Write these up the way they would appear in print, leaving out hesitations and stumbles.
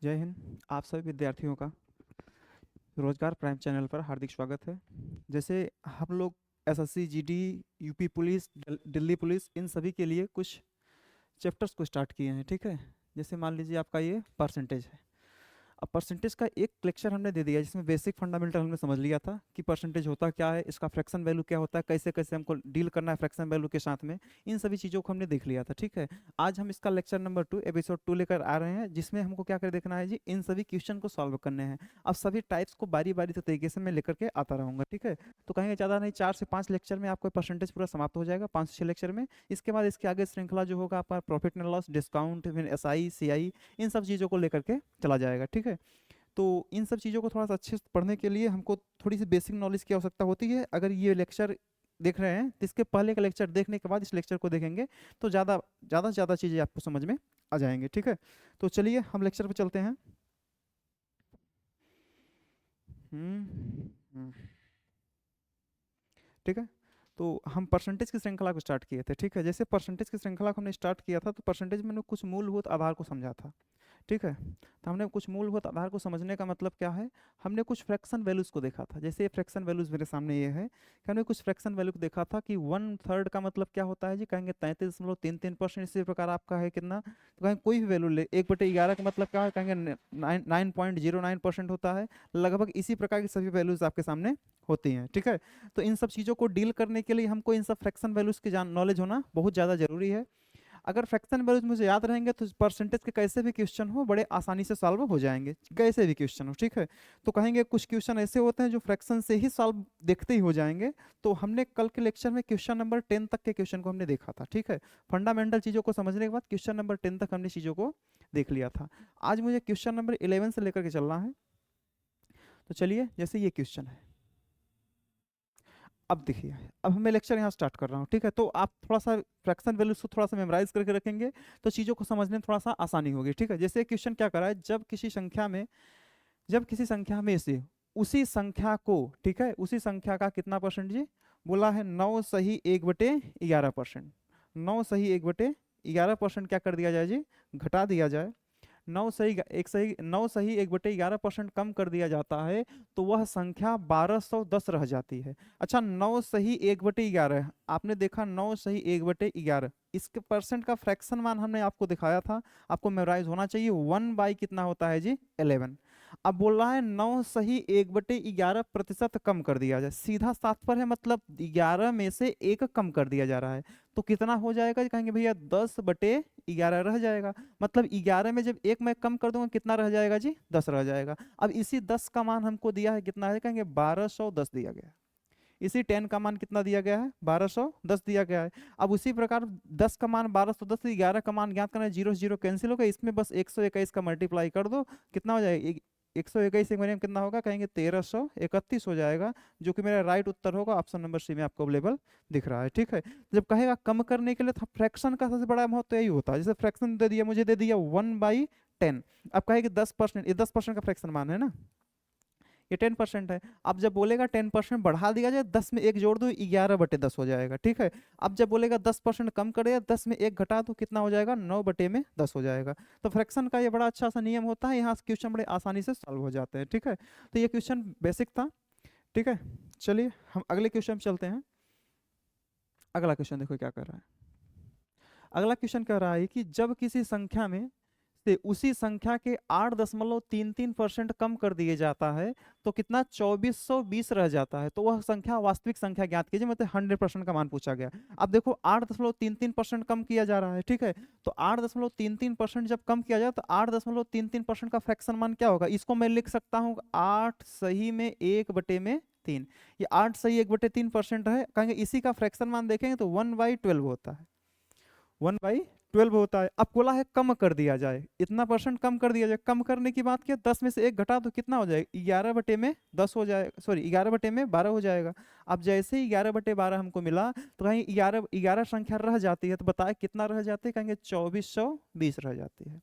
जय हिंद। आप सभी विद्यार्थियों का रोजगार प्राइम चैनल पर हार्दिक स्वागत है। जैसे हम लोग SSC, GD, UP police, Delhi police, इन सभी के लिए कुछ चैप्टर्स को स्टार्ट किए हैं। ठीक है, जैसे मान लीजिए आपका ये परसेंटेज है। अब परसेंटेज का एक लेक्चर हमने दे दिया जिसमें बेसिक फंडामेंटल हमने समझ लिया था कि परसेंटेज होता क्या है, इसका फ्रैक्शन वैल्यू क्या होता है, कैसे कैसे हमको डील करना है फ्रैक्शन वैल्यू के साथ में। इन सभी चीज़ों को हमने देख लिया था। ठीक है, आज हम इसका लेक्चर नंबर 2 एपिसोड 2 लेकर आ रहे हैं, जिसमें हमको क्या कर देखना है जी, इन सभी क्वेश्चन को सॉल्व करने हैं। अब सभी टाइप्स को बारी बारी से तरीके से मैं लेकर के आता रहूँगा। ठीक है, तो कहेंगे ज़्यादा नहीं, 4 से 5 लेक्चर में आपको परसेंटेज पूरा समाप्त हो जाएगा, 5 से 6 लेक्चर में। इसके बाद इसके आगे श्रृंखला जो होगा आपका प्रॉफिट एंड लॉस, डिस्काउंट, फिर एसआई, सीआई, इन सब चीज़ों को लेकर के चला जाएगा। ठीक है, तो इन सब चीज़ों को थोड़ा सा अच्छे से पढ़ने के लिए हमको थोड़ी सी बेसिक नॉलेज की आवश्यकता होती है। अगर ये लेक्चर देख रहे हैं तो इसके पहले का लेक्चर देखने के बाद इस लेक्चर को देखेंगे तो ज़्यादा ज़्यादा से ज़्यादा चीज़ें आपको समझ में आ जाएंगे। ठीक है, तो चलिए हम लेक्चर पर चलते हैं। हम्म, ठीक है, तो हम परसेंटेज की श्रृंखला को स्टार्ट किए थे। ठीक है, जैसे परसेंटेज की श्रृंखला को हमने स्टार्ट किया था तो परसेंटेज में कुछ मूलभूत आधार को समझा था। ठीक है, तो हमने कुछ मूलभूत आधार को समझने का मतलब क्या है, हमने कुछ फ्रैक्शन वैल्यूज को देखा था। जैसे ये फ्रैक्शन वैल्यूज मेरे सामने ये है कि हमने कुछ फ्रैक्शन वैल्यू को देखा था कि 1/3 का मतलब क्या होता है जी, कहेंगे 33.33%। इसी प्रकार आपका है कितना, तो कहेंगे कोई भी वैल्यू ले, 1/11 का मतलब क्या है, कहेंगे 9.09% होता है। लगभग इसी प्रकार की सभी वैल्यूज आपके सामने होती हैं। ठीक है, तो इन सब चीज़ों को डील करने के लिए हमको इन सब फ्रैक्शन वैल्यूज की जान नॉलेज होना बहुत ज़्यादा जरूरी है। अगर फ्रैक्शन वैल्यूज मुझे याद रहेंगे तो परसेंटेज के कैसे भी क्वेश्चन हो बड़े आसानी से सॉल्व हो जाएंगे, कैसे भी क्वेश्चन हो। ठीक है, तो कहेंगे कुछ क्वेश्चन ऐसे होते हैं जो फ्रैक्शन से ही सॉल्व देखते ही हो जाएंगे। तो हमने कल के लेक्चर में क्वेश्चन नंबर 10 तक के क्वेश्चन को हमने देखा था। ठीक है, फंडामेंटल चीज़ों को समझने के बाद क्वेश्चन नंबर 10 तक हमने चीज़ों को देख लिया था। आज मुझे क्वेश्चन नंबर 11 से लेकर के चलना है। तो चलिए, जैसे ये क्वेश्चन है, अब देखिए, अब मैं लेक्चर यहाँ स्टार्ट कर रहा हूँ। ठीक है, तो आप थोड़ा सा फ्रैक्शन वैल्यूज को थोड़ा सा मेमोराइज करके रखेंगे तो चीज़ों को समझने में थोड़ा सा आसानी होगी। ठीक है, जैसे क्वेश्चन क्या करा है, जब किसी संख्या में से उसी संख्या को, ठीक है, उसी संख्या का कितना परसेंट जी, बोला है 9 सही 1/11%। 9 सही 1/11% क्या कर दिया जाए जी, घटा दिया जाए। 9 सही 1/11% कम कर दिया जाता है तो वह संख्या 1210 रह जाती है। अच्छा, 9 सही 1/11 आपने देखा, 9 सही 1/11, इसके परसेंट का फ्रैक्शन मान हमने आपको दिखाया था, आपको मेमोराइज होना चाहिए। 1 बाई कितना होता है जी, 11। अब बोल रहा है 9 सही 1/11% कम कर दिया जाए, सीधा तात्पर्य है मतलब 11 में से एक कम कर दिया जा रहा है। तो कितना हो जाएगा, कहेंगे भैया 10/11 रह जाएगा। मतलब 11 में जब एक मैं कम कर दूंगा कितना रह जाएगा जी, 10 रह जाएगा। अब इसी 10 का मान हमको दिया है कितना है, कहेंगे 1210 दिया गया है। इसी 10 का मान कितना दिया गया है, 1210 दिया गया है। अब उसी प्रकार 10 का मान 1210, 11 का मान ज्ञात करना है, 0 0 कैंसिल होगा, इसमें बस 121 का मल्टीप्लाई कर दो, कितना हो जाएगा, 121 एक महीने में कितना होगा, कहेंगे 1331 हो जाएगा, जो कि मेरा राइट उत्तर होगा। ऑप्शन नंबर सी में आपको अवेलेबल दिख रहा है। ठीक है, जब कहेगा कम करने के लिए तो फ्रैक्शन का सबसे बड़ा महत्व यही होता है। जैसे फ्रैक्शन दे दिया, मुझे दे दिया 1/10, अब कहेगा 10%, ये 10% का फ्रैक्शन मान है ना, ये 10% है। अब जब बोलेगा 10% बढ़ा दिया जाए, 10 में एक जोड़ दो, 11/10 हो जाएगा। ठीक है, अब जब बोलेगा 10% कम करेगा, 10 में एक घटा दो, कितना हो जाएगा, 9/10 हो जाएगा। तो फ्रैक्शन का ये बड़ा अच्छा सा नियम होता है, यहाँ क्वेश्चन बड़े आसानी से सॉल्व हो जाते हैं। ठीक है, तो ये क्वेश्चन बेसिक था। ठीक है, चलिए हम अगले क्वेश्चन चलते हैं। अगला क्वेश्चन देखो क्या कर रहा है। अगला क्वेश्चन कह रहा है कि जब किसी संख्या में से उसी संख्या के 8.33% कम कर दिए जाता है तो कितना, 2420 रह जाता है। तो वह संख्या वास्तविक संख्या ज्ञात कीजिए, मतलब 100% का मान पूछा गया। अब देखो 8.33% कम किया जा रहा है। ठीक है, तो 8.33% जब कम किया जाए तो 8.33% का फ्रैक्शन मान क्या होगा, इसको मैं लिख सकता हूँ 8 सही में 1/3। ये 8 सही 1/3% है, कहेंगे इसी का फ्रैक्शन मान देखेंगे तो 1/12 होता है, 1/12 होता है। अब बोला है कम कर दिया जाए, इतना परसेंट कम कर दिया जाए। कम करने की बात किया, 10 में से एक घटा तो कितना हो जाएगा, 11/10 हो जाएगा, सॉरी 11/12 हो जाएगा। अब जैसे ही 11/12 हमको मिला तो कहीं 11 संख्या रह जाती है, तो बताए कितना रह जाती है, कहेंगे 2420 रह जाती है।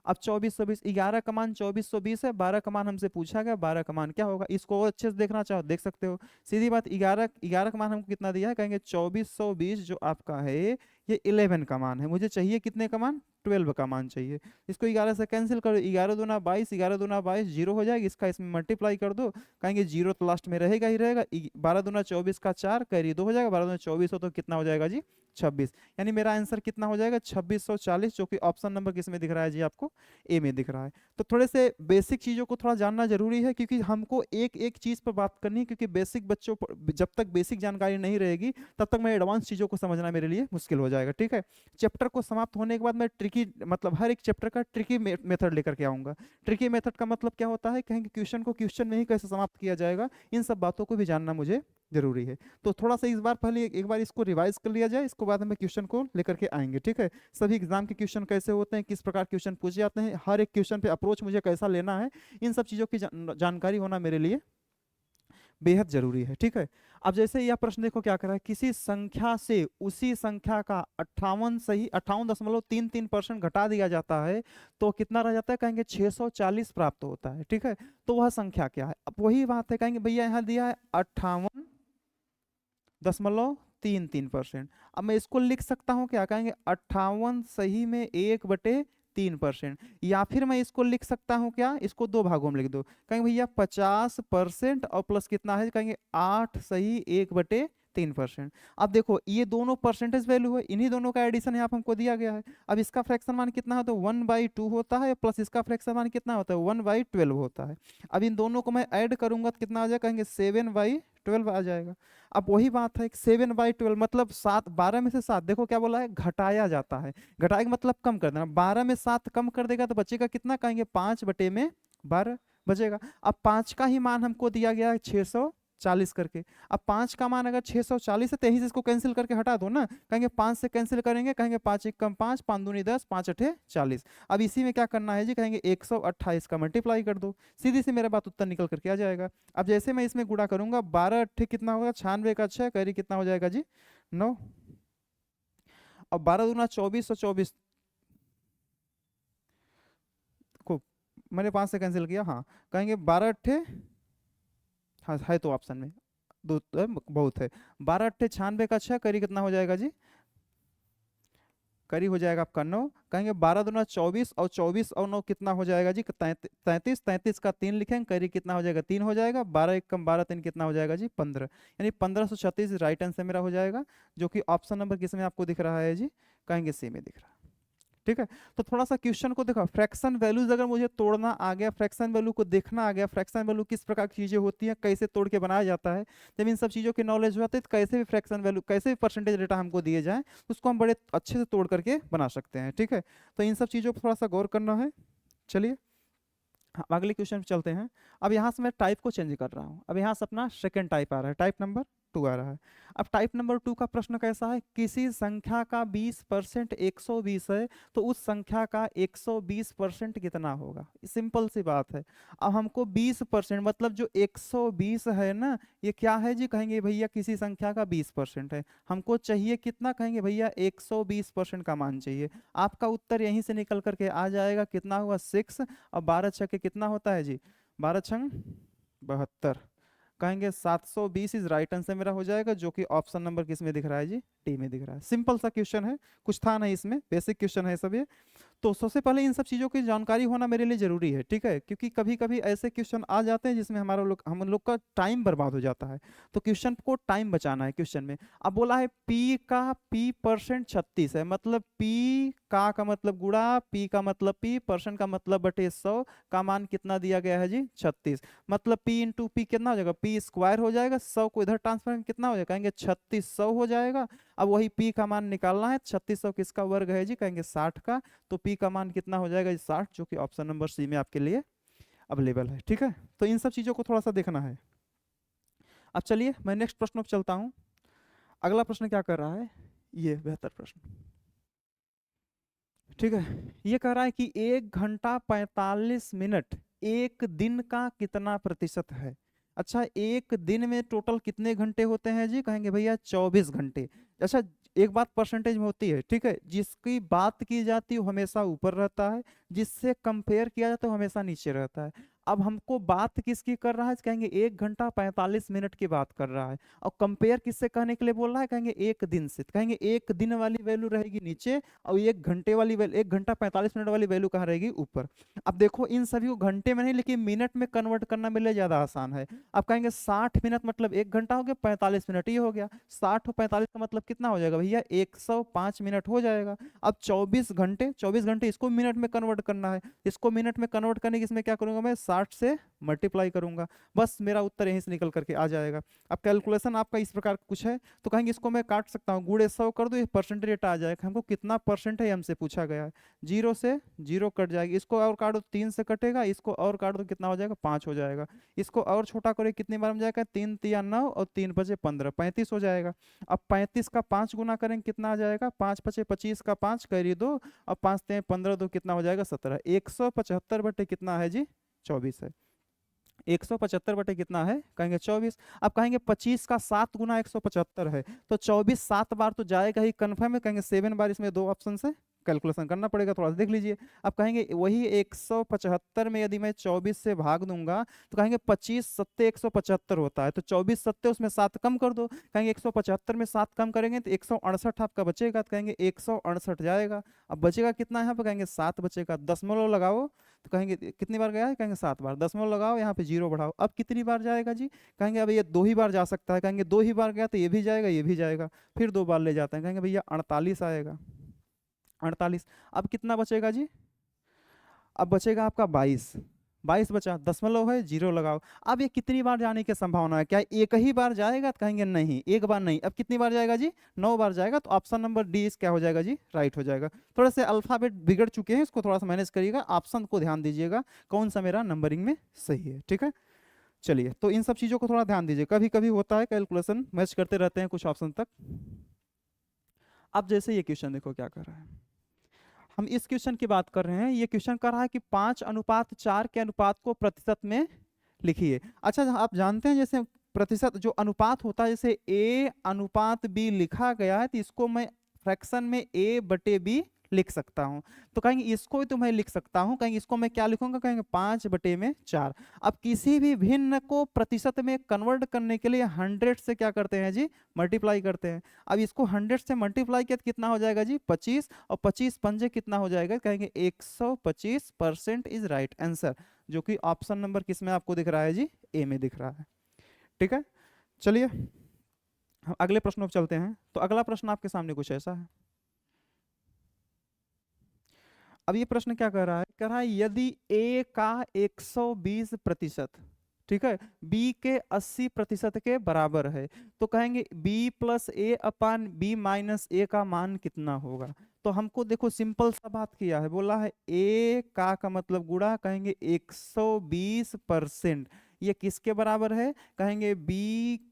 अब 2420, 11 का मान 2420 है, 12 का मान हमसे पूछा गया, 12 का मान क्या होगा, इसको और अच्छे से देखना चाहो देख सकते हो। सीधी बात, 11 का मान हमको कितना दिया है, कहेंगे 2420 जो आपका है ये 11 का मान है, मुझे चाहिए कितने का मान, 12 का मान चाहिए। इसको 11 से कैंसिल करो, 11 दूना 22, 11 दूना 22 जीरो हो जाएगी, इसका इसमें मल्टीप्लाई कर दो, कहेंगे जीरो तो लास्ट में रहेगा ही रहेगा। 12 दूना 24 का 4, कैरी 2 हो जाएगा, 12 दूना 24 हो तो कितना हो जाएगा जी 26, यानी मेरा आंसर कितना हो जाएगा 2640, जो कि ऑप्शन नंबर किस में दिख रहा है जी आपको, ए में दिख रहा है। तो थोड़े से बेसिक चीजों को थोड़ा जानना जरूरी है, क्योंकि हमको एक एक चीज पर बात करनी है, क्योंकि बेसिक बच्चों पर जब तक बेसिक जानकारी नहीं रहेगी तब तक मैं एडवांस चीजों को समझना मेरे लिए मुश्किल हो जाएगा, ठीक है। चैप्टर को समाप्त होने के बाद मैं ट्रिकी, मतलब हर एक चैप्टर का ट्रिकी मेथड लेकर के आऊंगा। ट्रिकी मेथड का मतलब क्या होता है, कहेंगे क्वेश्चन को क्वेश्चन में ही कैसे समाप्त किया जाएगा, इन सब बातों को भी जानना मुझे जरूरी है। तो थोड़ा सा इस बार पहले एक बार इसको रिवाइज कर लिया जाए, इसको बाद में क्वेश्चन को लेकर के आएंगे, ठीक है। सभी एग्जाम के क्वेश्चन कैसे होते हैं, किस प्रकार क्वेश्चन पूछे जाते हैं, हर एक क्वेश्चन पे अप्रोच मुझे कैसा लेना है, इन सब चीज़ों की जानकारी होना मेरे लिए बेहद जरूरी है, ठीक है। अब जैसे यह प्रश्न देखो क्या कर रहा है, किसी संख्या से उसी संख्या का 58.33% घटा दिया जाता है तो कितना रह जाता है, कहेंगे 640 प्राप्त होता है, ठीक है। तो वह संख्या क्या है, अब वही बात है, कहेंगे भैया यहाँ दिया है 58.33%। अब मैं इसको लिख सकता हूँ क्या, कहेंगे 58 सही में 1/3%, या फिर मैं इसको लिख सकता हूँ क्या, इसको दो भागों में लिख दो, कहेंगे भैया 50% और प्लस कितना है, कहेंगे 8 सही 1/3%। अब देखो ये दोनों परसेंटेज वैल्यू है, इन्हीं दोनों का एडिशन यहाँ पे हमको दिया गया है। अब इसका फ्रैक्शन मान कितना होता है, 1/2 होता है, प्लस इसका फ्रैक्शन मान कितना होता है, 1/12 होता है। अब इन दोनों को मैं ऐड करूंगा तो कितना आ जाएगा, कहेंगे 7/12 आ जाएगा। अब वही बात है 7/12 मतलब 7, 12 में से 7 देखो क्या बोला है, घटाया जाता है। घटाए का मतलब कम कर देना, 12 में 7 कम कर देगा तो बचेगा कितना, कहेंगे 5/12 बचेगा। अब 5 का ही मान हमको दिया गया है 640 करके। अब 5 का मान अगर 640 है तो यही से इसको कैंसिल करके हटा दो ना, कहेंगे 5 से कैंसिल करेंगे, कहेंगे 5 1 कम 5, 5 दूनी 10, 5 8 40। अब इसी में क्या करना है जी, कहेंगे 128 का मल्टीप्लाई कर दो, सीधी सी मेरा बात उत्तर निकल करके आ जाएगा। अब जैसे मैं इसमें गुणा करूंगा, 12 8 कितना होगा, 96 का 6, कैरी कितना हो जाएगा जी 9। अब 12 दूना 24 और 24 को मैंने 5 से कैंसिल किया, हाँ कहेंगे 12 8, हाँ है तो ऑप्शन में दो बहुत है, 12 8 96 का 6, करी कितना हो जाएगा जी, करी हो जाएगा आपका 9। कहेंगे 12 दूना 24 और 24 और 9 कितना हो जाएगा जी 33, 33 का 3 लिखेंगे, करी कितना हो जाएगा 3 हो जाएगा, 12 1 कम 12 3 कितना हो जाएगा जी 15, यानी 1536 राइट आंसर मेरा हो जाएगा, जो कि ऑप्शन नंबर किस में आपको दिख रहा है जी, कहेंगे सी में दिख रहा है, ठीक है। तो थोड़ा सा क्वेश्चन को देखो, फ्रैक्शन वैल्यूज अगर मुझे तोड़ना आ गया, फ्रैक्शन वैल्यू को देखना आ गया, फ्रैक्शन वैल्यू किस प्रकार की चीजें होती हैं, कैसे तोड़ के बनाया जाता है, जब इन सब चीजों की नॉलेज हो जाती है तो कैसे भी फ्रैक्शन वैल्यू, कैसे भी परसेंटेज डेटा हमको दिए जाए उसको हम बड़े अच्छे से तोड़ करके बना सकते हैं, ठीक है। तो इन सब चीजों पर थोड़ा सा गौर करना है। चलिए हम अगले क्वेश्चन पे चलते हैं। अब यहाँ से मैं टाइप को चेंज कर रहा हूँ, अब यहाँ से अपना सेकंड टाइप आ रहा है, टाइप नंबर 2 आ रहा है। अब टाइप नंबर 2 का प्रश्न कैसा है, किसी संख्या का 20% 120 है तो उस संख्या का 120% कितना होगा, सिंपल सी बात है। अब हमको 20% मतलब जो 120 है ना, ये क्या है जी, कहेंगे भैया किसी संख्या का 20% है, हमको चाहिए कितना, कहेंगे भैया 120% का मान चाहिए। आपका उत्तर यहीं से निकल करके आ जाएगा, कितना हुआ 6, और 12 छक्के कितना होता है जी, 12 छंग 72, कहेंगे 720 इज राइट आंसर मेरा हो जाएगा, जो कि ऑप्शन नंबर किस में दिख रहा है जी, डी में दिख रहा है। सिंपल सा क्वेश्चन है, कुछ था नहीं इसमें, बेसिक क्वेश्चन है सब ये। तो सबसे पहले इन सब चीज़ों की जानकारी होना मेरे लिए जरूरी है, ठीक है, क्योंकि कभी कभी ऐसे क्वेश्चन आ जाते हैं जिसमें हम लोग का टाइम बर्बाद हो जाता है, तो क्वेश्चन को टाइम बचाना है क्वेश्चन में। अब बोला है पी का p% 36 है, मतलब पी का मतलब गुणा, पी का मतलब पी, परसेंट का मतलब बटे 100 का मान कितना दिया गया है जी 36, मतलब p इंटू पी कितना हो जाएगा, पी स्क्वायर हो जाएगा, 100 को इधर ट्रांसफर कितना हो जाएगा, कहेंगे 3600 हो जाएगा। अब वही p का मान निकालना है, 3600 किसका वर्ग है जी, कहेंगे 60 का, तो p का मान कितना हो जाएगा 60, जो कि ऑप्शन नंबर सी में आपके लिए अवेलेबल है, ठीक है। तो इन सब चीजों को थोड़ा सा देखना है। अब चलिए मैं नेक्स्ट प्रश्न पर चलता हूं। अगला प्रश्न क्या कर रहा है, ये बेहतर प्रश्न, ठीक है। ये कह रहा है कि 1 घंटा 45 मिनट एक दिन का कितना प्रतिशत है। अच्छा, एक दिन में टोटल कितने घंटे होते हैं जी, कहेंगे भैया 24 घंटे। अच्छा, एक बात परसेंटेज में होती है, ठीक है, जिसकी बात की जाती है वो हमेशा ऊपर रहता है, जिससे कंपेयर किया जाता है वो हमेशा नीचे रहता है। अब हमको बात किसकी कर रहा है, कहेंगे 1 घंटा 45 मिनट की बात कर रहा है। और कंपेयर किससे कहने के लिए बोल रहा है, कहेंगे एक दिन से, तो कहेंगे एक दिन वाली वैल्यू रहेगी नीचे, और 1 घंटे वाली वैल्यू, 1 घंटा 45 मिनट वाली वैल्यू कहाँ रहेगी, ऊपर। अब देखो इन सभी को घंटे में नहीं लेकिन मिनट में कन्वर्ट करना मेरे लिए ज्यादा आसान है। अब कहेंगे 60 मिनट मतलब 1 घंटा हो गया, 45 मिनट ये हो गया, 60 और 45 का मतलब कितना हो जाएगा भैया, 105 मिनट हो जाएगा। अब 24 घंटे, 24 घंटे इसको मिनट में कन्वर्ट करना है, इसको मिनट में कन्वर्ट करने की इसमें क्या करूंगा मैं, 60 से मल्टीप्लाई करूंगा, बस मेरा उत्तर यहीं से निकल करके आ जाएगा। अब कैलकुलेशन आपका इस प्रकार का कुछ है, तो कहेंगे इसको मैं काट सकता हूँ, गुणे 100 कर दो, ये परसेंटेज रेट आ जाएगा। हमको कितना परसेंट है हमसे पूछा गया है, 0 से 0 कट जाएगी, इसको और काटो 3 से कटेगा, इसको और काट दो कितना हो जाएगा, 5 हो जाएगा। इसको और छोटा करो कितनी बार में जाएगा, 3 तिया 9 और 3 बचे 15, 35 हो जाएगा। अब 35 का 5 गुना करेंगे कितना आ जाएगा, 5 पचे 25 का 5 करी 2, और 5 ते 15, 2 कितना हो जाएगा 17, 175 बटे कितना है जी, 24 है। 175 बटे कितना है, कहेंगे 24। अब कहेंगे 25 का 7 गुना 175 है, तो 24 7 बार तो जाएगा ही कन्फर्म है, कहेंगे 7 बार, इसमें 2 ऑप्शन से कैलकुलेशन करना पड़ेगा, थोड़ा सा देख लीजिए। अब कहेंगे वही 175 में यदि मैं 24 से भाग दूंगा, तो कहेंगे 25 सत्ते 175 होता है, तो 24 सत्ते उसमें 7 कम कर दो, कहेंगे 175 में 7 कम करेंगे तो 168 आपका बचेगा, तो कहेंगे 168 जाएगा। अब बचेगा कितना यहाँ पे, कहेंगे 7 बचेगा, दशमलव लगाओ, तो कहेंगे कितनी बार गया है, कहेंगे 7 बार, दशमलव लगाओ यहाँ पे 0 बढ़ाओ, अब कितनी बार जाएगा जी, कहेंगे अब ये 2 ही बार जा सकता है, कहेंगे 2 ही बार गया तो ये भी जाएगा ये भी जाएगा, फिर 2 बार ले जाते हैं, कहेंगे भैया 48 आएगा, 48। अब कितना बचेगा जी, अब बचेगा आपका 22, 22 बचा, दशमलव है 0 लगाओ। अब ये कितनी बार जाने की संभावना है, क्या एक ही बार जाएगा, तो कहेंगे नहीं एक बार नहीं, अब कितनी बार जाएगा जी, 9 बार जाएगा, तो ऑप्शन नंबर डी इस क्या हो जाएगा जी, राइट हो जाएगा। थोड़ा से अल्फाबेट बिगड़ चुके हैं, इसको थोड़ा सा मैनेज करिएगा, ऑप्शन को ध्यान दीजिएगा कौन सा मेरा नंबरिंग में सही है, ठीक है। चलिए, तो इन सब चीजों को थोड़ा ध्यान दीजिए, कभी कभी होता है कैलकुलेशन मैच करते रहते हैं कुछ ऑप्शन तक। अब जैसे ये क्वेश्चन देखो क्या कर रहा है, हम इस क्वेश्चन की बात कर रहे हैं, ये क्वेश्चन कर रहा है कि 5:4 के अनुपात को प्रतिशत में लिखिए। अच्छा, आप जानते हैं जैसे प्रतिशत जो अनुपात होता है, जैसे a अनुपात b लिखा गया है, तो इसको मैं फ्रैक्शन में a बटे b लिख सकता हूं, तो कहेंगे इसको तो मैं लिख सकता हूं, कहेंगे इसको मैं क्या लिखूंगा, कहेंगे 5/4। अब किसी भी भिन्न को प्रतिशत में कन्वर्ट करने के लिए 100 से क्या करते हैं जी, मल्टीप्लाई करते हैं। अब इसको 100 से मल्टीप्लाई किया तो कितना हो जाएगा जी, 25, और 25 पंजे कितना हो जाएगा, कहेंगे 125% इज राइट आंसर, जो कि ऑप्शन नंबर किस में आपको दिख रहा है जी, ए में दिख रहा है, ठीक है। चलिए हम अगले प्रश्नों पर चलते हैं, तो अगला प्रश्न आपके सामने कुछ ऐसा है। अब ये प्रश्न क्या कह रहा है, कह रहा है यदि a का 120%, ठीक है, b के 80% के बराबर है, तो कहेंगे b प्लस ए अपान b माइनस ए का मान कितना होगा। तो हमको देखो सिंपल सा बात किया है, बोला है a का मतलब गुणा, कहेंगे 120%, ये किसके बराबर है, कहेंगे b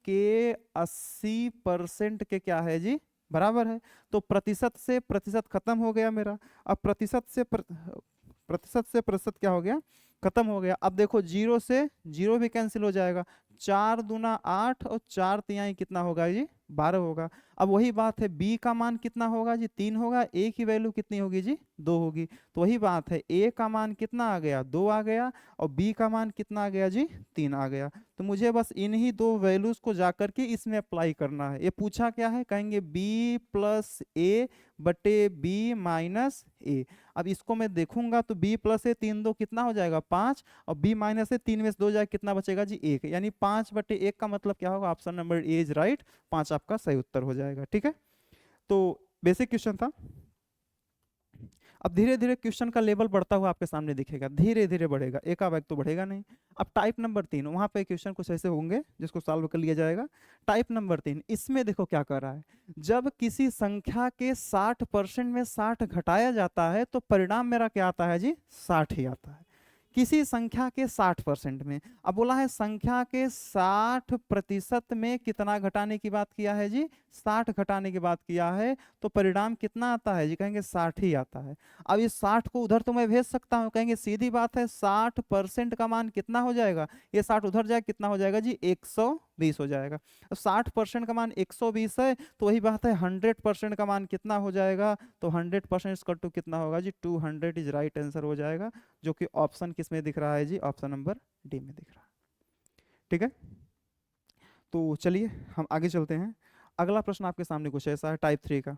के 80% के क्या है जी, बराबर है। तो प्रतिशत से प्रतिशत खत्म हो गया मेरा, अब प्रतिशत से प्रतिशत क्या हो गया, खत्म हो गया। अब देखो 0 से 0 भी कैंसिल हो जाएगा, 4 दूना 8 और 4 तिहाई कितना होगा जी, 12 होगा। अब वही बात है b का मान कितना होगा जी, 3 होगा, a की वैल्यू कितनी होगी जी, 2 होगी। तो वही बात है a का मान कितना आ गया, 2 आ गया, और b का मान कितना आ गया जी, 3 आ गया। तो मुझे बस इन्हीं दो वैल्यूज को जाकर के इसमें अप्लाई करना है। ये पूछा क्या है, कहेंगे b प्लस ए बटे b माइनस ए। अब इसको मैं देखूंगा तो b प्लस ए 3 2 कितना हो जाएगा 5, और b माइनस ए 3 में से 2 जाए कितना बचेगा जी 1, यानी 5/1 का मतलब क्या होगा, option number A is right, 5 आपका सही उत्तर हो जाएगा, ठीक है। तो बेसिक क्वेश्चन था। अब धीरे धीरे क्वेश्चन का लेवल बढ़ता हुआ आपके सामने दिखेगा, धीरे धीरे बढ़ेगा, एकाएक तो बढ़ेगा नहीं। अब टाइप नंबर 3, वहां पे क्वेश्चन कुछ ऐसे होंगे जिसको सॉल्व कर लिया जाएगा। टाइप नंबर 3, इसमें देखो क्या कर रहा है, जब किसी संख्या के 60% में 60 घटाया जाता है तो परिणाम मेरा क्या आता है जी, 60 ही आता है, किसी संख्या के 60% में। अब बोला है संख्या के 60% में कितना घटाने की बात किया है जी, 60 घटाने की बात किया है, तो परिणाम कितना आता है जी, कहेंगे 60 ही आता है। अब इस 60 को उधर तो मैं भेज सकता हूं, कहेंगे सीधी बात है 60% का मान कितना हो जाएगा, ये 60 उधर जाए कितना हो जाएगा जी, 20 हो जाएगा। अब 60% का मान 120 है, तो वही बात है 100% का मान कितना हो जाएगा, तो 100% इसका टू कितना होगा जी, 200 इज राइट आंसर हो जाएगा, जो कि ऑप्शन किस में दिख रहा है जी, ऑप्शन नंबर डी में दिख रहा है। ठीक है, तो चलिए हम आगे चलते हैं। अगला प्रश्न आपके सामने कुछ ऐसा है टाइप 3 का।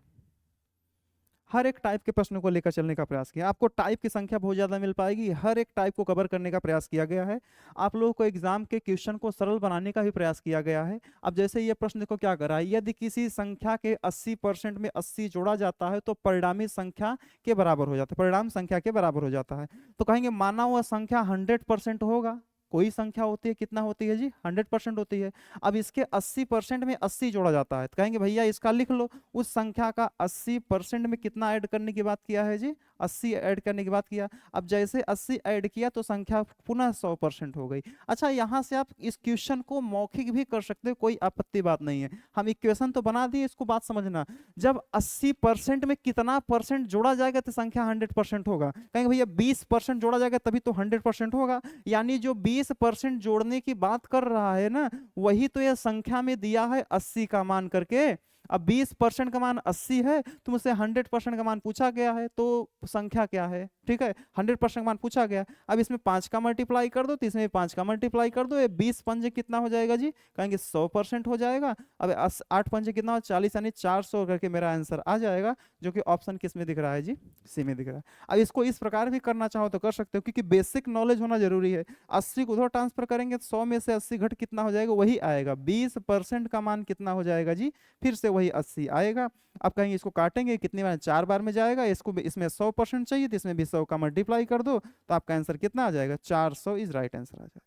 हर एक टाइप के प्रश्न को लेकर चलने का प्रयास किया, आपको टाइप की संख्या बहुत ज़्यादा मिल पाएगी, हर एक टाइप को कवर करने का प्रयास किया गया है। आप लोगों को एग्जाम के क्वेश्चन को सरल बनाने का भी प्रयास किया गया है। अब जैसे ये प्रश्न देखो क्या कर रहा है, यदि किसी संख्या के 80% में 80 जोड़ा जाता है तो परिणामी संख्या के बराबर हो जाता है, परिणाम संख्या के बराबर हो जाता है। तो कहेंगे माना हुआ संख्या 100% होगा, कोई संख्या होती है कितना होती है जी, 100% होती है। अब इसके 80% में 80 जोड़ा जाता है, तो कहेंगे भैया इसका लिख लो, उस संख्या का 80% में कितना ऐड करने की बात किया है जी, 80 ऐड करने की बात किया। अब जैसे 80 ऐड किया तो संख्या पुनः 100% हो गई। अच्छा, यहाँ से आप इस क्वेश्चन को मौखिक भी कर सकते हो, कोई आपत्ति बात नहीं है। हम इक्वेशन तो बना दिए, इसको बात समझना, जब 80% में कितना परसेंट जोड़ा जाएगा तो संख्या 100% होगा। कहेंगे भैया 20% जोड़ा जाएगा तभी तो 100% होगा, यानी जो 20% जोड़ने की बात कर रहा है ना, वही तो यह संख्या में दिया है 80 का मान करके। अब 20% का मान 80 है, तो मुझसे 100% का मान पूछा गया है, तो संख्या क्या है, ठीक है 100% का मान पूछा गया। अब इसमें 5 का मल्टीप्लाई कर दो, तो इसमें 5 का मल्टीप्लाई कर दो, ये 20 पंजे कितना हो जाएगा जी, कहेंगे 100% हो जाएगा। अब 8 पंजे कितना हो, 40, यानी 400 करके मेरा आंसर आ जाएगा, जो कि ऑप्शन किस में दिख रहा है जी, सी में दिख रहा है। अब इसको इस प्रकार भी करना चाहो तो कर सकते हो, क्योंकि बेसिक नॉलेज होना जरूरी है। 80 को उधर ट्रांसफर करेंगे तो 100 में से 80 घट कितना हो जाएगा, वही आएगा। 20% का मान कितना हो जाएगा जी, फिर से वही 80 आएगा। अब कहेंगे इसको काटेंगे कितनी बार, 4 बार में जाएगा, इसको इसमें 100% चाहिए तो इसमें भी 100 का मल्टीप्लाई कर दो, तो आपका आंसर कितना आ जाएगा, 400 इज राइट आंसर आ जाएगा।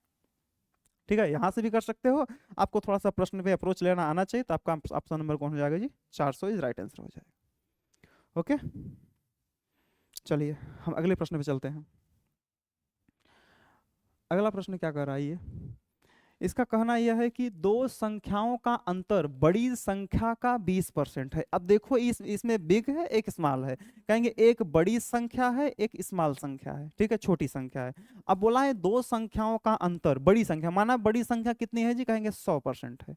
ठीक है, यहां से भी कर सकते हो, आपको थोड़ा सा प्रश्न पे अप्रोच लेना आना चाहिए, तो आपका ऑप्शन नंबर कौन हो जाएगा जी, 400 इज राइट आंसर हो जाएगा। ओके, चलिए हम अगले प्रश्न पे चलते हैं। अगला प्रश्न क्या कर रहा है ये, इसका कहना यह है कि दो संख्याओं का अंतर बड़ी संख्या का 20% है। अब देखो इसमें बिग है एक स्मॉल है, कहेंगे एक बड़ी संख्या है एक स्मॉल संख्या है, ठीक है छोटी संख्या है। अब बोला है दो संख्याओं का अंतर, बड़ी संख्या माना बड़ी संख्या कितनी है जी, कहेंगे 100% है,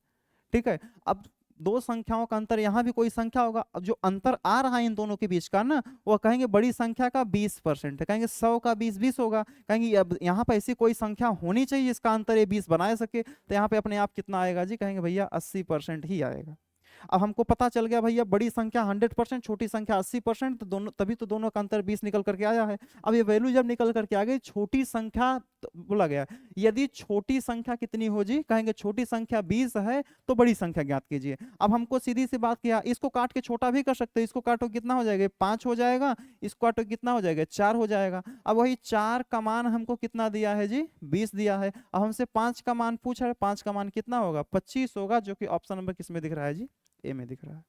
ठीक है। अब दो संख्याओं का अंतर, यहां भी कोई संख्या होगा, अब जो अंतर आ रहा है इन दोनों के बीच का ना, वो कहेंगे बड़ी संख्या का 20% है, कहेंगे 100 का 20 20 होगा। कहेंगे अब यहाँ पे ऐसी कोई संख्या होनी चाहिए जिसका अंतर ये 20 बना सके, तो यहाँ पे अपने आप कितना आएगा जी, कहेंगे भैया 80% ही आएगा। अब हमको पता चल गया भैया बड़ी संख्या 100%, छोटी संख्या 80%, तो दोनों, तभी तो दोनों का अंतर 20 निकल करके आया है। अब ये वैल्यू जब निकल करके आ गई, छोटी संख्या तो बोला गया यदि छोटी संख्या कितनी हो जी, कहेंगे छोटी संख्या 20 है तो बड़ी संख्या ज्ञात कीजिए। अब हमको सीधी सी बात किया, इसको काट के छोटा भी कर सकते हैं, इसको काटो कितना हो जाएगा 5 हो जाएगा, इसको काटो कितना हो जाएगा 4 हो जाएगा। अब वही 4 का मान हमको कितना दिया है जी, 20 दिया है। अब हमसे 5 का मान पूछा है, 5 का मान कितना होगा 25 होगा, जो कि ऑप्शन नंबर किस में दिख रहा है जी, ए में दिख रहा है।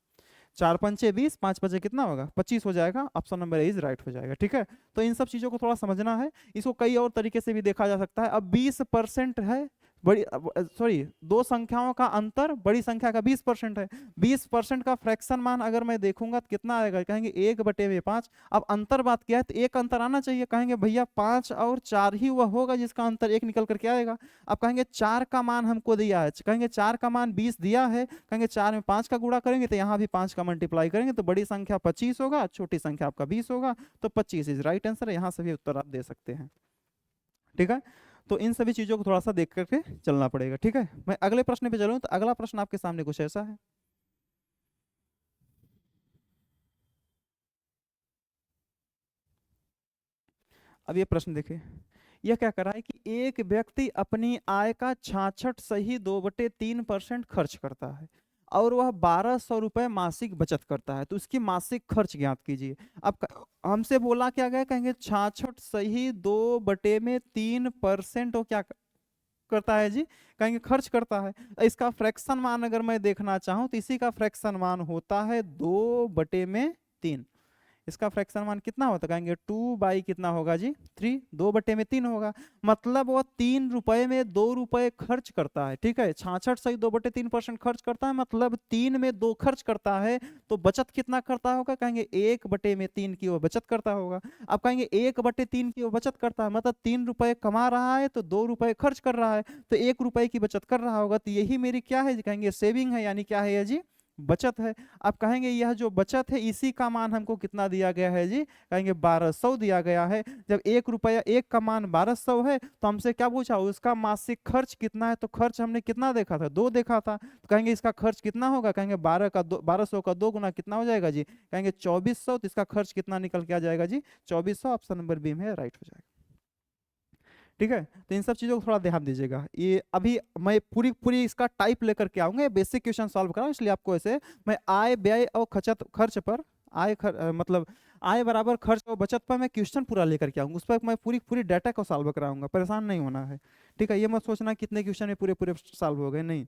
4 पंचे 20, 5 पंचे कितना होगा 25 हो जाएगा, option number A is right हो जाएगा। ठीक है, तो इन सब चीजों को थोड़ा समझना है, इसको कई और तरीके से भी देखा जा सकता है। अब 20% है बड़ी, सॉरी दो संख्याओं का अंतर बड़ी संख्या का 20% है, 20% का फ्रैक्शन मान अगर मैं देखूंगा तो कितना आएगा, कहेंगे 1/5। अब अंतर बात किया है तो एक अंतर आना चाहिए, कहेंगे भैया 5 और 4 ही वह होगा जिसका अंतर 1 निकल करके आएगा। अब कहेंगे 4 का मान हमको दिया है, कहेंगे 4 का मान 20 दिया है, कहेंगे 4 में 5 का गुणा करेंगे तो यहाँ भी 5 का मल्टीप्लाई करेंगे तो बड़ी संख्या 25 होगा, छोटी संख्या आपका 20 होगा, तो 25 इज राइट आंसर है। यहाँ से भी उत्तर आप दे सकते हैं। ठीक है, तो इन सभी चीजों को थोड़ा सा देख करके चलना पड़ेगा। ठीक है, मैं अगले प्रश्न पे चलूं, तो अगला प्रश्न आपके सामने कुछ ऐसा है, अब ये प्रश्न देखिए, यह क्या कर रहा है कि एक व्यक्ति अपनी आय का 66 सही 2/3% खर्च करता है और वह 1200 रुपए मासिक बचत करता है, तो उसकी मासिक खर्च ज्ञात कीजिए। अब हमसे बोला क्या गया, कहेंगे 66 सही 2/3% वो क्या करता है जी, कहेंगे खर्च करता है। इसका फ्रैक्शन मान अगर मैं देखना चाहूं तो इसी का फ्रैक्शन मान होता है 2/3। इसका फ्रैक्शन मान कितना होता है, कहेंगे 2 बाई कितना होगा जी 3, 2/3 होगा। मतलब वो 3 रुपए में 2 रुपए खर्च करता है, ठीक है, 66 सही 2/3% खर्च करता है, मतलब 3 में 2 खर्च करता है। तो बचत कितना करता होगा, कहेंगे 1/3 की वो बचत करता होगा। अब कहेंगे 1/3 की वो बचत करता है, मतलब 3 रुपए कमा रहा है तो 2 रुपए खर्च कर रहा है, तो 1 रुपए की बचत कर रहा होगा। तो यही मेरी क्या है, कहेंगे सेविंग है, यानी क्या है ये जी, बचत है। अब कहेंगे यह जो बचत है इसी का मान हमको कितना दिया गया है जी, कहेंगे 1200 दिया गया है। जब 1 रुपया एक का मान 1200 है तो हमसे क्या पूछा, उसका मासिक खर्च कितना है, तो खर्च हमने कितना देखा था, 2 देखा था। तो कहेंगे इसका खर्च कितना होगा, कहेंगे 1200 का 2 गुना कितना हो जाएगा जी, कहेंगे 2400। तो इसका खर्च कितना निकल के आ जाएगा जी 2400। ऑप्शन नंबर बी में राइट हो जाएगा। ठीक है, तो इन सब चीजों को थोड़ा ध्यान दीजिएगा। ये अभी मैं पूरी पूरी इसका टाइप लेकर के आऊंगा, बेसिक क्वेश्चन सॉल्व कराऊं, इसलिए आपको ऐसे मैं आय व्यय और खर्च खर्च पर मतलब आय बराबर खर्च और बचत पर मैं क्वेश्चन पूरा लेकर के आऊंगा, उस पर मैं पूरी पूरी डाटा को सॉल्व कराऊंगा, परेशान नहीं होना है। ठीक है, ये मत सोचना कितने क्वेश्चन में पूरे पूरे सॉल्व हो गए, नहीं।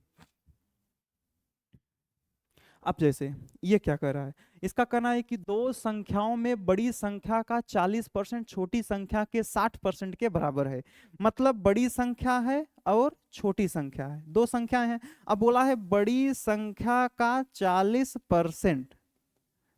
अब जैसे ये क्या कर रहा है, इसका कहना है कि दो संख्याओं में बड़ी संख्या का 40% छोटी संख्या के 60% के बराबर है। मतलब बड़ी संख्या है और छोटी संख्या है, दो संख्याएं हैं। अब बोला है बड़ी संख्या का 40%,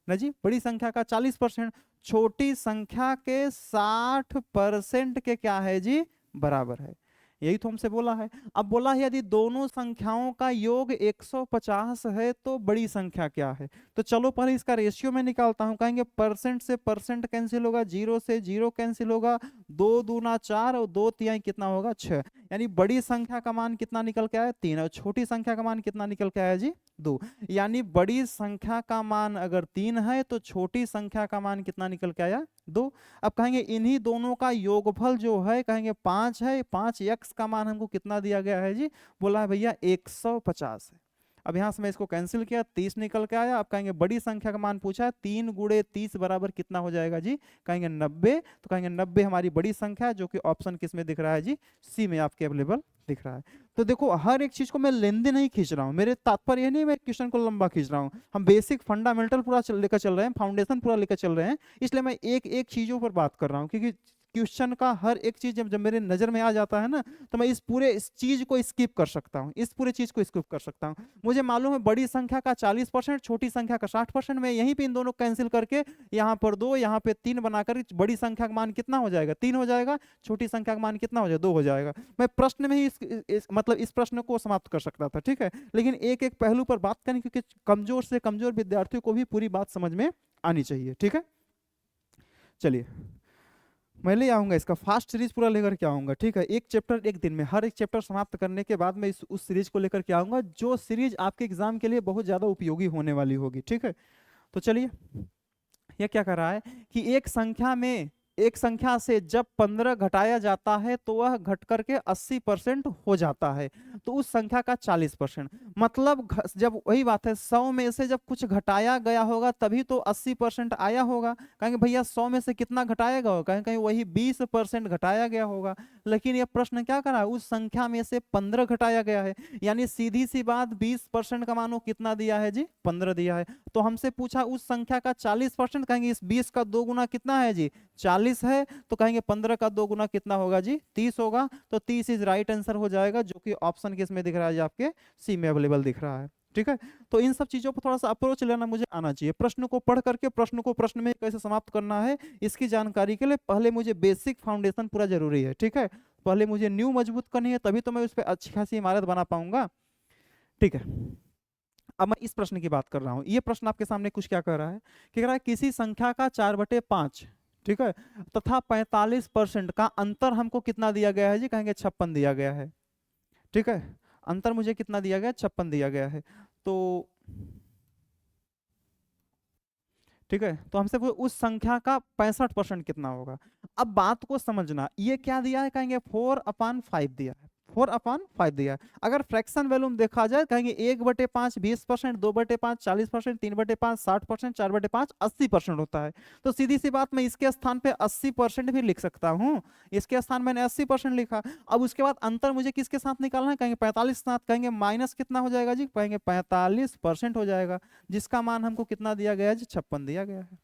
ना जी, बड़ी संख्या का 40% छोटी संख्या के 60% के क्या है जी, बराबर है। यही तो हमसे बोला है। अब बोला है यदि दोनों संख्याओं का योग 150 है तो बड़ी संख्या क्या है। तो चलो पहले इसका रेशियो में निकालता हूं, कहेंगे परसेंट से परसेंट कैंसिल होगा, 0 से 0 कैंसिल होगा, 2 दूना 4 और 2 तिहाई कितना होगा 6। यानी बड़ी संख्या का मान कितना निकल के आया 3 और छोटी संख्या का मान कितना निकल के आया जी 2। यानी बड़ी संख्या का मान अगर 3 है तो छोटी संख्या का मान कितना निकल के आया 2। अब कहेंगे इन्हीं दोनों का योगफल जो है कहेंगे 5 है, 5x का मान हमको कितना दिया गया है जी, बोला है भैया 150 है। अब यहां से मैं इसको कैंसिल किया, 30 निकल के आया। अब कहेंगे बड़ी संख्या का मान पूछा है, 3 गुणे 30 बराबर कितना हो जाएगा जी, कहेंगे 90। तो कहेंगे 90 हमारी बड़ी संख्या है, जो कि ऑप्शन किस में दिख रहा है जी, सी में आपके अवेलेबल दिख रहा है। तो देखो हर एक चीज को मैं लेंदे नहीं खींच रहा हूँ, मेरे तात्पर्य ये नहीं मैं क्वेश्चन को लंबा खींच रहा हूँ, हम बेसिक फंडामेंटल पूरा लेकर चल रहे हैं, फाउंडेशन पूरा लेकर चल रहे हैं। इसलिए मैं एक एक चीजों पर बात कर रहा हूँ, क्योंकि क्वेश्चन का हर एक चीज जब मेरे नजर में आ जाता है ना, तो मैं इस चीज को स्किप कर सकता हूँ, इस पूरे चीज को स्किप कर सकता हूँ। मुझे मालूम है बड़ी संख्या का 40%, छोटी संख्या का 60%, मैं यहीं पे इन दोनों कैंसिल करके यहाँ पर 2 यहाँ पे 3 बनाकर बड़ी संख्या का मान कितना हो जाएगा 3 हो जाएगा, छोटी संख्या का मान कितना हो जाएगा 2 हो जाएगा। मैं प्रश्न में ही मतलब इस प्रश्न को समाप्त कर सकता था, ठीक है। लेकिन एक एक पहलू पर बात करें, क्योंकि कमजोर से कमजोर विद्यार्थियों को भी पूरी बात समझ में आनी चाहिए, ठीक है। चलिए मैं ले आऊंगा इसका फास्ट सीरीज पूरा लेकर के आऊंगा, ठीक है। एक चैप्टर एक दिन में, हर एक चैप्टर समाप्त करने के बाद मैं उस सीरीज को लेकर के आऊंगा, जो सीरीज आपके एग्जाम के लिए बहुत ज्यादा उपयोगी होने वाली होगी, ठीक है। तो चलिए यह क्या कर रहा है कि एक संख्या से जब 15 घटाया जाता है तो वह घट करके 80% हो जाता है, तो उस संख्या का 40%। मतलब जब वही बात है 100 में से जब कुछ घटाया गया होगा तभी तो 80% आया होगा। कहेंगे भैया 100 में से कितना घटाया गया होगा, कहेंगे कहीं वही 20% घटाया गया होगा। लेकिन यह प्रश्न क्या करा, उस संख्या में से 15 घटाया गया है, यानी सीधी सी बात 20% का मानो कितना दिया है जी 15 दिया है। तो हमसे पूछा उस संख्या का 40%, कहेंगे इस 20 का 2 गुना कितना है जी 40 है, तो कहेंगे 15 का 2 गुना कितना होगा जी 30 होगा। तो 30 इज राइट आंसर हो जाएगा, जो कि ऑप्शन किसमें दिख रहा है जी आपके सी में अवेलेबल दिख रहा है, ठीक है। तो इन सब चीजों पर थोड़ा सा अप्रोच लेना मुझे आना चाहिए, प्रश्न को पढ़ करके प्रश्न को प्रश्न में कैसे समाप्त करना है इसकी जानकारी के लिए पहले मुझे बेसिक फाउंडेशन पूरा जरूरी है, ठीक है। पहले मुझे न्यू मजबूत करनी है, तभी तो मैं उस पर अच्छी खासी इमारत बना पाऊंगा, ठीक है। अब मैं इस प्रश्न की बात कर रहा हूं, ये प्रश्न आपके सामने कुछ क्या कह रहा है कि कह रहा है किसी संख्या का 4/5, ठीक है, तथा 45% का अंतर हमको कितना दिया गया है जी, कहेंगे 56 दिया गया है, ठीक है। अंतर मुझे कितना दिया गया 56 दिया गया है। तो ठीक है, तो हमसे उस संख्या का 65% कितना होगा। अब बात को समझना, ये क्या दिया है, कहेंगे 4/5 दिया है, 4/5 दिया है। अगर फ्रैक्शन वैल्यू में देखा जाए कहेंगे 1/5 20%, 2/5 40%, 3/5 60%, 4/5 80% होता है। तो सीधी सी बात मैं इसके स्थान पे 80% भी लिख सकता हूँ, इसके स्थान मैंने 80% लिखा। अब उसके बाद अंतर मुझे किसके साथ निकालना है, कहेंगे 45 के साथ, कहेंगे माइनस कितना हो जाएगा जी, कहेंगे 45% हो जाएगा, जिसका मान हमको कितना दिया गया है जी 56 दिया गया है।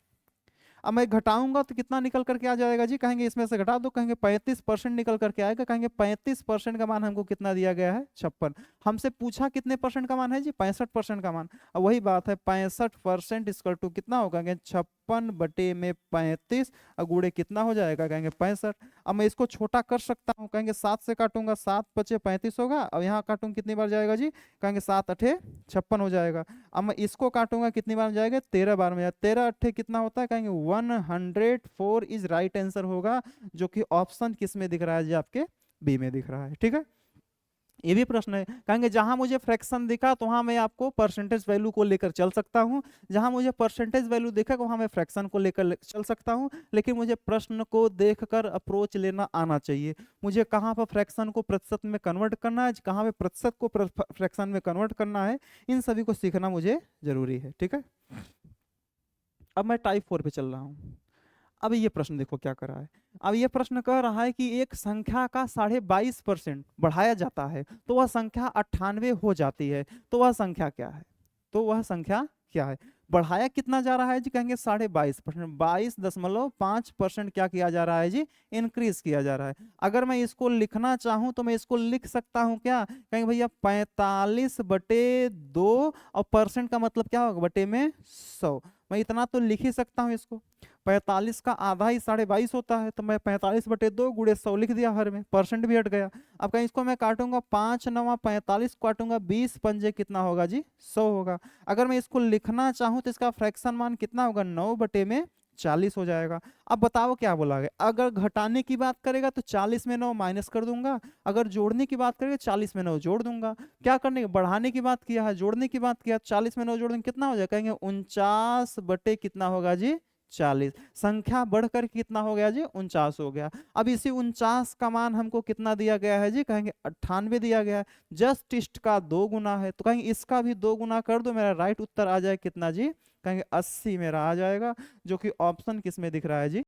अब मैं घटाऊंगा तो कितना निकल करके आ जाएगा जी, कहेंगे इसमें से घटा दो, कहेंगे 35% निकल करके आएगा, कहेंगे 35% का मान हमको कितना दिया गया है 56। हमसे पूछा कितने परसेंट का मान है जी, 65% का मान। अब वही बात है 65% इक्वल टू कितना होगा, 56 बटे में 35 और गुणे कितना हो जाएगा, कहेंगे 65। अब मैं इसको छोटा कर सकता हूँ, कहेंगे 7 से काटूंगा, 7 बचे 35 होगा। अब यहाँ काटूंगा कितनी बार जाएगा जी, कहेंगे 7 अठे 56 हो जाएगा। अब मैं इसको काटूंगा कितनी बार में जाएगा, 13 बार में जाएगा। 13 अट्ठे कितना होता है, कहेंगे 104 इज राइट आंसर होगा, जो कि ऑप्शन किस में दिख रहा है जी, आपके बी में दिख रहा है। ठीक है, ये भी प्रश्न है, कहेंगे जहां मुझे फ्रैक्शन दिखा तो वहां मैं आपको परसेंटेज वैल्यू को लेकर चल सकता हूं, जहां मुझे परसेंटेज वैल्यू दिखा वहां मैं फ्रैक्शन को लेकर चल सकता हूं, लेकिन मुझे प्रश्न को देखकर अप्रोच लेना आना चाहिए। मुझे कहां पर फ्रैक्शन को प्रतिशत में कन्वर्ट करना है, कहां पे प्रतिशत को फ्रैक्शन में कन्वर्ट करना है, इन सभी को सीखना मुझे जरूरी है। ठीक है, अब मैं टाइप 4 पे चल रहा हूँ। अब ये प्रश्न देखो क्या कर रहा है। अब ये प्रश्न कह रहा है कि एक संख्या का 22.5% बढ़ाया जाता है तो वह संख्या 98 हो जाती है, तो वह संख्या क्या है, तो वह संख्या क्या है। बढ़ाया कितना जा रहा है जी, कहेंगे 22.5%, 22.5% क्या किया जा रहा है जी, इंक्रीज किया जा रहा है। अगर मैं इसको लिखना चाहूं तो मैं इसको लिख सकता हूं क्या, कहेंगे भैया 45/2, और परसेंट का मतलब क्या होगा, बटे में 100। मैं इतना तो लिख ही सकता हूं इसको, 45 का आधा ही 22.5 होता है, तो मैं 45/2 गुणे 100 लिख दिया हर में, परसेंट भी हट गया। अब कहीं इसको मैं काटूंगा, 5 9 45 काटूंगा, 20 पंजे कितना होगा जी, 100 होगा। अगर मैं इसको लिखना चाहूं तो इसका फ्रैक्शन मान कितना होगा, 9/40 हो जाएगा। अब बताओ क्या बोला गया, अगर घटाने की बात करेगा तो 40 में 9 माइनस कर दूंगा, अगर जोड़ने की बात करेगा 40 में 9 जोड़ दूंगा। क्या करने की, बढ़ाने की बात किया है, जोड़ने की बात किया, 40 में 9 जोड़ देंगे कितना हो जाएगा, कहेंगे 49 बटे कितना होगा जी, 40। संख्या बढ़कर कितना हो गया जी, 49 हो गया। अब इसी 49 का मान हमको कितना दिया गया है जी, कहेंगे 98 दिया गया है। जस्ट इस्ट का 2 गुना है, तो कहेंगे इसका भी 2 गुना कर दो, मेरा राइट उत्तर आ जाए कितना जी, कहेंगे 80 मेरा आ जाएगा, जो कि ऑप्शन किस में दिख रहा है जी,